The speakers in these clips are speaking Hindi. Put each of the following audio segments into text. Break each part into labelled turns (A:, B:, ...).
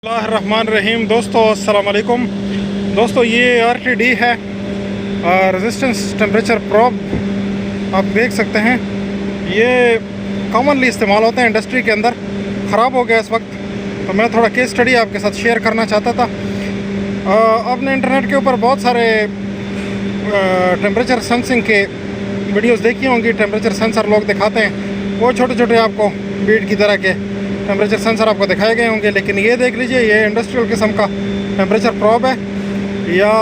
A: बिस्मिल्लाहिर्रहमानिर्रहीम। दोस्तों अस्सलाम वालेकुम। दोस्तों ये RTD है, रेजिस्टेंस टेम्परेचर प्रोब। आप देख सकते हैं ये कॉमनली इस्तेमाल होते हैं इंडस्ट्री के अंदर। ख़राब हो गया इस वक्त, तो मैं थोड़ा केस स्टडी आपके साथ शेयर करना चाहता था। आपने इंटरनेट के ऊपर बहुत सारे टेम्परेचर सेंसिंग के वीडियोस देखी होंगी। टेम्परेचर सेंसर लोग दिखाते हैं, वो छोटे छोटे आपको बीट की तरह के टेम्परेचर सेंसर आपको दिखाए गए होंगे। लेकिन ये देख लीजिए, ये इंडस्ट्रियल किस्म का टेम्परेचर प्रोब है या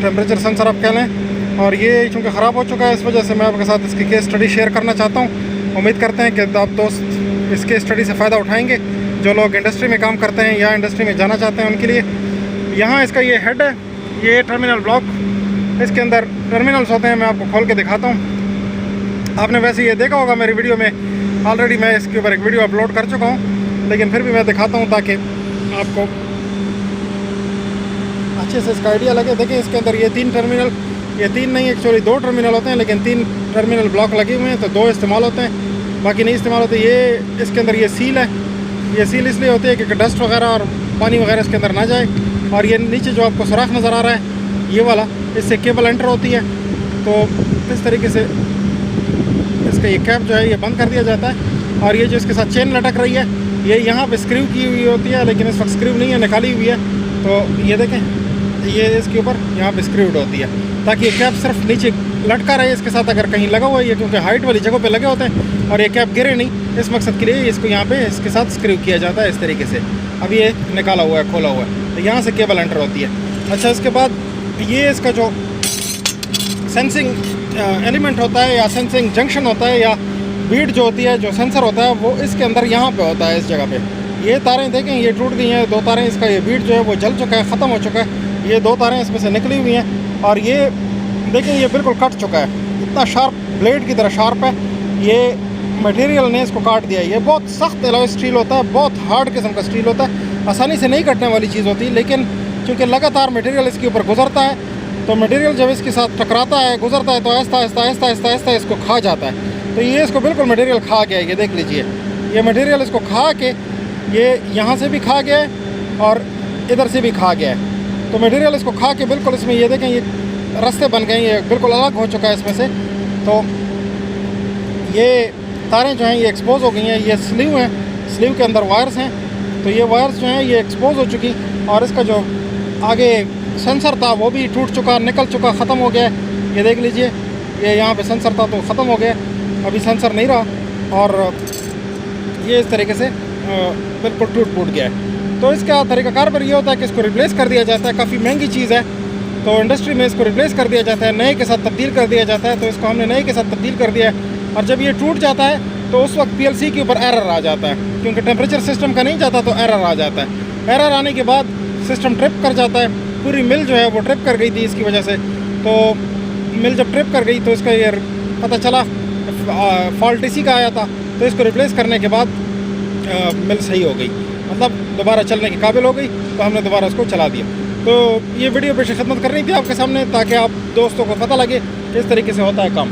A: टेम्परेचर सेंसर आप कह लें। और ये चूँकि ख़राब हो चुका है, इस वजह से मैं आपके साथ इसकी केस स्टडी शेयर करना चाहता हूँ। उम्मीद करते हैं कि आप दोस्त इस केस स्टडी से फ़ायदा उठाएँगे, जो लोग इंडस्ट्री में काम करते हैं या इंडस्ट्री में जाना चाहते हैं उनके लिए। यहाँ इसका ये हेड है, ये टर्मिनल ब्लॉक, इसके अंदर टर्मिनल्स होते हैं। मैं आपको खोल के दिखाता हूँ। आपने वैसे ये देखा होगा मेरी वीडियो में, ऑलरेडी मैं इसके ऊपर एक वीडियो अपलोड कर चुका हूँ, लेकिन फिर भी मैं दिखाता हूँ ताकि आपको अच्छे से इसका आइडिया लगे। देखिए इसके अंदर ये तीन टर्मिनल, ये तीन नहीं एक्चुअली दो टर्मिनल होते हैं, लेकिन तीन टर्मिनल ब्लॉक लगे हुए हैं, तो दो इस्तेमाल होते हैं, बाकी नहीं इस्तेमाल होते। ये इसके अंदर ये सील है, ये सील इसलिए होती है कि डस्ट वगैरह और पानी वगैरह इसके अंदर ना जाए। और ये नीचे जो आपको सुराख नज़र आ रहा है ये वाला, इससे केबल एंटर होती है, तो इस तरीके से इसका ये कैप जो है ये बंद कर दिया जाता है। और ये जो इसके साथ चेन लटक रही है, ये यहाँ पे स्क्रू की हुई होती है, लेकिन इस वक्त स्क्रू नहीं है, निकाली हुई है। तो ये देखें, ये इसके ऊपर यहाँ पे स्क्रूड होती है, ताकि ये कैप सिर्फ नीचे लटका रहे। इसके साथ अगर कहीं लगा हुआ है, क्योंकि हाइट वाली जगहों पे लगे होते हैं और ये कैप गिरे नहीं, इस मकसद के लिए इसको यहाँ पे इसके साथ स्क्रू किया जाता है इस तरीके से। अब ये निकाला हुआ है, खोला हुआ है, तो यहाँ से केबल एंटर होती है। अच्छा, इसके बाद ये इसका जो सेंसिंग एलिमेंट होता है या सेंसिंग जंक्शन होता है या बीट जो होती है, जो सेंसर होता है, वो इसके अंदर यहाँ पे होता है, इस जगह पे। ये तारें देखें, ये टूट गई हैं, दो तारें। इसका ये बीट जो है वो जल चुका है, ख़त्म हो चुका है। ये दो तारें इसमें से निकली हुई हैं, और ये देखें ये बिल्कुल कट चुका है, इतना शार्प, ब्लेड की तरह शार्प है। ये मटेरियल ने इसको काट दिया है। ये बहुत सख्त एलॉय स्टील होता है, बहुत हार्ड किस्म का स्टील होता है, आसानी से नहीं कटने वाली चीज़ होती। लेकिन चूँकि लगातार मटेरियल इसके ऊपर गुजरता है, तो मटेरियल जब इसके साथ टकराता है, गुजरता है, तो आहिस्ता आहिस्ता आहिस्ता आहिस्ता आहिस्ता इसको खा जाता है। तो ये इसको बिल्कुल मटेरियल खा गया है। ये देख लीजिए, ये मटेरियल इसको खा के, ये यहाँ से भी खा गया है और इधर से भी खा गया है। तो मटेरियल इसको खा के बिल्कुल इसमें ये देखें, ये रास्ते बन गए, ये बिल्कुल अलग हो चुका है इसमें से। तो ये तारें जो हैं ये एक्सपोज हो गई हैं। ये स्लीव हैं, स्लीव के अंदर वायर्स हैं, तो ये वायर्स जो हैं ये एक्सपोज हो चुकी। और इसका जो आगे सेंसर था वो भी टूट चुका, निकल चुका, ख़त्म हो गया है। ये देख लीजिए, ये यहाँ पे सेंसर था तो ख़त्म हो गया, अभी सेंसर नहीं रहा, और ये इस तरीके से बिल्कुल टूट गया है। तो इसका तरीक़ाकार पर ये होता है कि इसको रिप्लेस कर दिया जाता है। काफ़ी महंगी चीज़ है, तो इंडस्ट्री में इसको रिप्लेस कर दिया जाता है, नए के साथ तब्दील कर दिया जाता है। तो इसको हमने नए के साथ तब्दील कर दिया है, और जब ये टूट जाता है तो उस वक्त PLC के ऊपर एरर आ जाता है, क्योंकि टेम्परेचर सिस्टम का नहीं जाता, तो एरर आ जाता है। एरर आने के बाद सिस्टम ट्रिप कर जाता है। पूरी मिल जो है वो ट्रिप कर गई थी इसकी वजह से। तो मिल जब ट्रिप कर गई तो इसका ये पता चला फॉल्ट इसी का आया था, तो इसको रिप्लेस करने के बाद मिल सही हो गई, मतलब दोबारा चलने के काबिल हो गई, तो हमने दोबारा उसको चला दिया। तो ये वीडियो पेश खिदमत करनी थी आपके सामने, ताकि आप दोस्तों को पता लगे किस तरीके से होता है काम।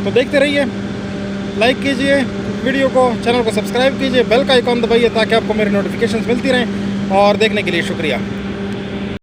A: तो देखते रहिए, लाइक कीजिए वीडियो को, चैनल को सब्सक्राइब कीजिए, बेल का आइकॉन दबाइए ताकि आपको मेरी नोटिफिकेशंस मिलती रहें। और देखने के लिए शुक्रिया।